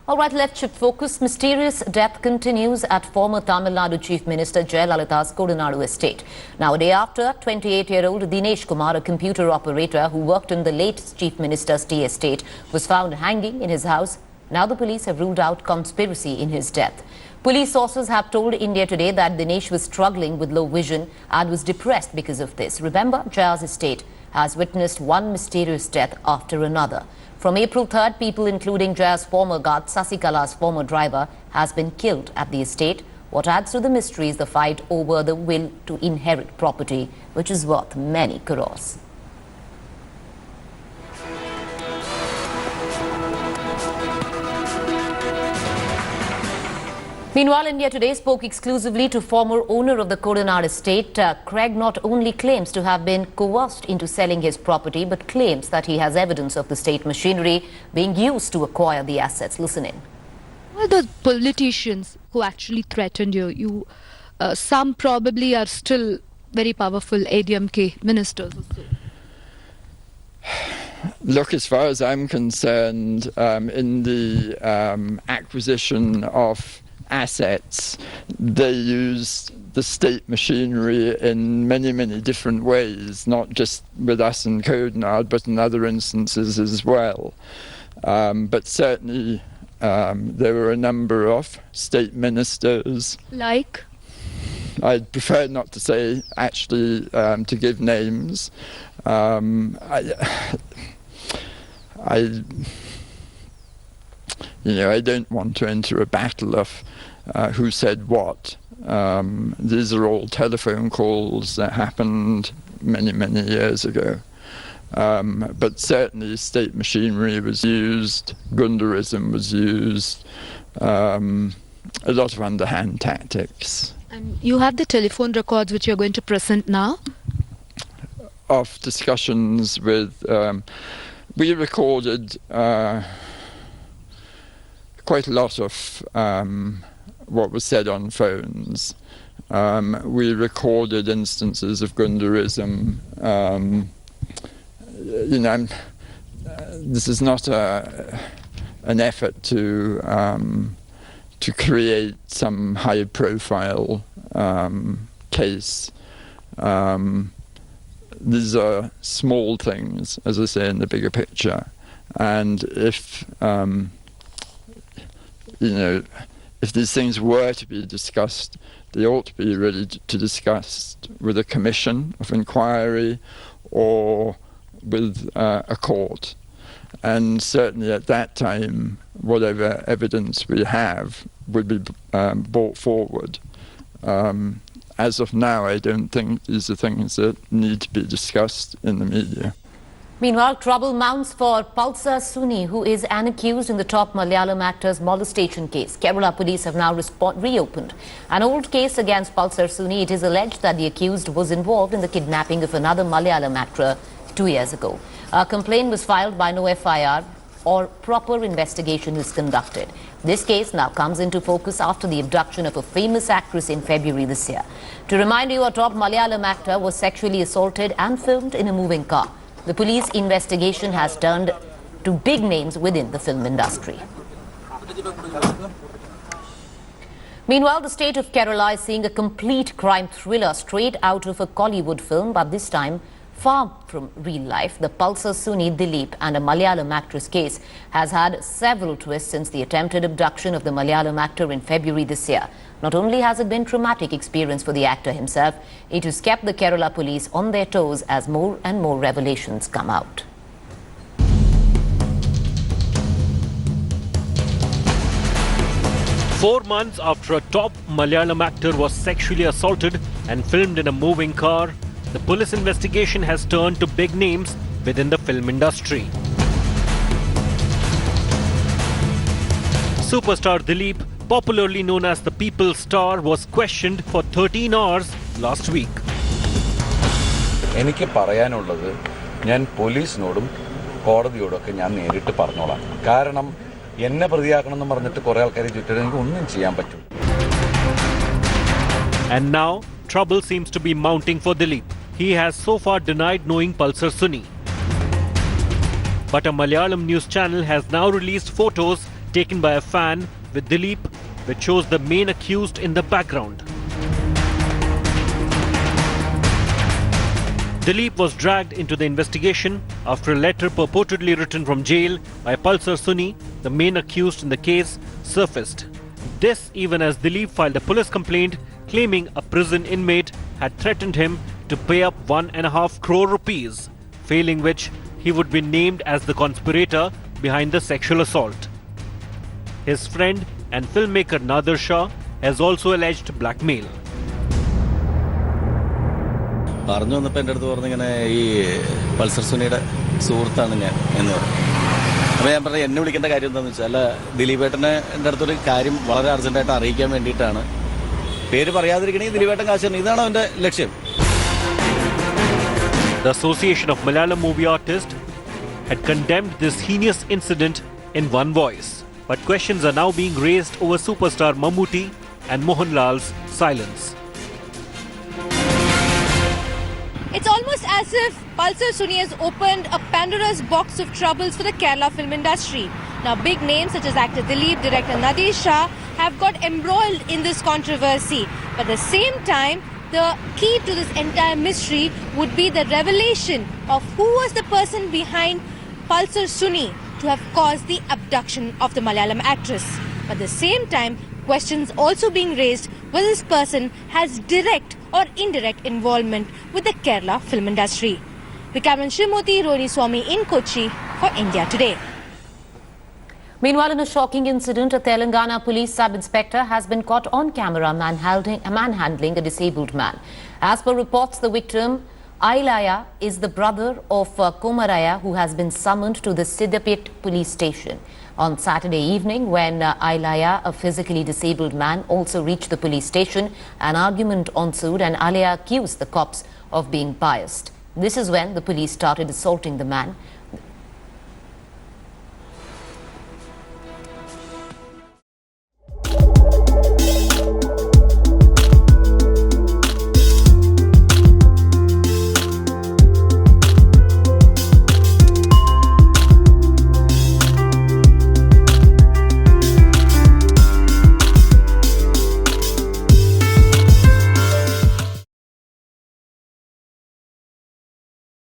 All right, let's shift focus. Mysterious death continues at former Tamil Nadu Chief Minister Jayalalitha's Kodanad estate. Now, a day after, 28-year-old Dinesh Kumar, a computer operator who worked in the late Chief Minister's tea estate, was found hanging in his house. Now the police have ruled out conspiracy in his death. Police sources have told India Today that Dinesh was struggling with low vision and was depressed because of this. Remember, Jaya's estate has witnessed one mysterious death after another. From April 3rd, people including Jaya's former guard, Sasikala's former driver, has been killed at the estate. What adds to the mystery is the fight over the will to inherit property, which is worth many crores. Meanwhile, India Today spoke exclusively to former owner of the Kodanad estate. Craig not only claims to have been coerced into selling his property, but claims that he has evidence of the state machinery being used to acquire the assets. Listen in. Who are the politicians who actually threatened you? Some probably are still very powerful ADMK ministers or so. Look, as far as I'm concerned, in the acquisition of assets, they use the state machinery in many, many different ways, not just with us in Kodanad, but in other instances as well. But certainly there were a number of state ministers. Like? I'd prefer not to say, actually, to give names. I don't want to enter a battle of who said what. These are all telephone calls that happened many, many years ago. But certainly state machinery was used, Gundarism was used, a lot of underhand tactics. And you have the telephone records which you're going to present now? Of discussions with, we recorded quite a lot of what was said on phones. We recorded instances of Gundarism. This is not an effort to create some high-profile case. These are small things, as I say, in the bigger picture. And if if these things were to be discussed, they ought to be really to discuss with a commission of inquiry or with a court. And certainly at that time, whatever evidence we have would be brought forward. As of now, I don't think these are things that need to be discussed in the media. Meanwhile, trouble mounts for Pulsar Suni, who is an accused in the top Malayalam actor's molestation case. Kerala police have now reopened an old case against Pulsar Suni. It is alleged that the accused was involved in the kidnapping of another Malayalam actor 2 years ago. A complaint was filed by no FIR or proper investigation is conducted. This case now comes into focus after the abduction of a famous actress in February this year. To remind you, a top Malayalam actor was sexually assaulted and filmed in a moving car. The police investigation has turned to big names within the film industry. Meanwhile, the state of Kerala is seeing a complete crime thriller straight out of a Kollywood film, but this time far from real life. The Pulsar Suni Dilip and a Malayalam actress case has had several twists since the attempted abduction of the Malayalam actor in February this year. Not only has it been a traumatic experience for the actor himself, it has kept the Kerala police on their toes as more and more revelations come out. Four months after a top Malayalam actor was sexually assaulted and filmed in a moving car, the police investigation has turned to big names within the film industry. Superstar Dilip, popularly known as the People's Star, was questioned for 13 hours last week. എനിക്ക് പറയാനുള്ളത് ഞാൻ പോലീസിനോടും കോടതിയോടൊക്കെ ഞാൻ നേരിട്ട് പറഞ്ഞോളാം. കാരണം എന്നെ പ്രതിയാക്കണമെന്ന് പറഞ്ഞിട്ട് കുറേ ആൾക്കാരെ ചുറ്റും എനിക്ക് ഒന്നും ചെയ്യാൻ പറ്റും. And now trouble seems to be mounting for Dilip. He has so far denied knowing Pulsar Suni. But a Malayalam news channel has now released photos taken by a fan with Dileep, which shows the main accused in the background. Dileep was dragged into the investigation after a letter purportedly written from jail by Pulsar Suni, the main accused in the case, surfaced. This even as Dileep filed a police complaint claiming a prison inmate had threatened him to pay up 1.5 crore rupees, failing which he would be named as the conspirator behind the sexual assault. His friend and filmmaker Nader Shah has also alleged blackmail. പറഞ്ഞു വന്നപ്പോൾ എൻ്റെ അടുത്ത് പറഞ്ഞിങ്ങനെ ഈ Pulsar സുനിയുടെ സുഹൃത്താണ് ഞാൻ എന്ന് പറഞ്ഞു. അപ്പോൾ ഞാൻ പറഞ്ഞു എന്നെ വിളിക്കേണ്ട കാര്യം എന്താണെന്ന് വെച്ചാൽ ദിലീപേട്ടനെ എൻ്റെ അടുത്തൊരു കാര്യം വളരെ അർജൻറ്റായിട്ട് അറിയിക്കാൻ വേണ്ടിയിട്ടാണ്. പേര് പറയാതിരിക്കണമെങ്കിൽ ദിലീപേട്ടൻ കാശ് തരണം, ഇതാണ് അവൻ്റെ ലക്ഷ്യം. The Association of Malayalam Movie Artists had condemned this heinous incident in one voice, but questions are now being raised over superstar Mammootty and Mohanlal's silence. It's almost as if Pulsar Suni has opened a Pandora's box of troubles for the Kerala film industry. Now, big names such as actor Dileep, director Nadu Shah have got embroiled in this controversy. But at the same time, the key to this entire mystery would be the revelation of who was the person behind Pulsar Suni to have caused the abduction of the Malayalam actress. But at the same time, questions also being raised whether this person has direct or indirect involvement with the Kerala film industry. The cameraman Shrimoti Roni Swami in Kochi for India Today. Meanwhile, in a shocking incident, a Telangana police sub-inspector has been caught on camera manhandling a disabled man. As per reports, the victim, Ailaya, is the brother of Komaraya, who has been summoned to the Siddapet police station. On Saturday evening, when Ailaya, a physically disabled man, also reached the police station, an argument ensued and Ailaya accused the cops of being biased. This is when the police started assaulting the man.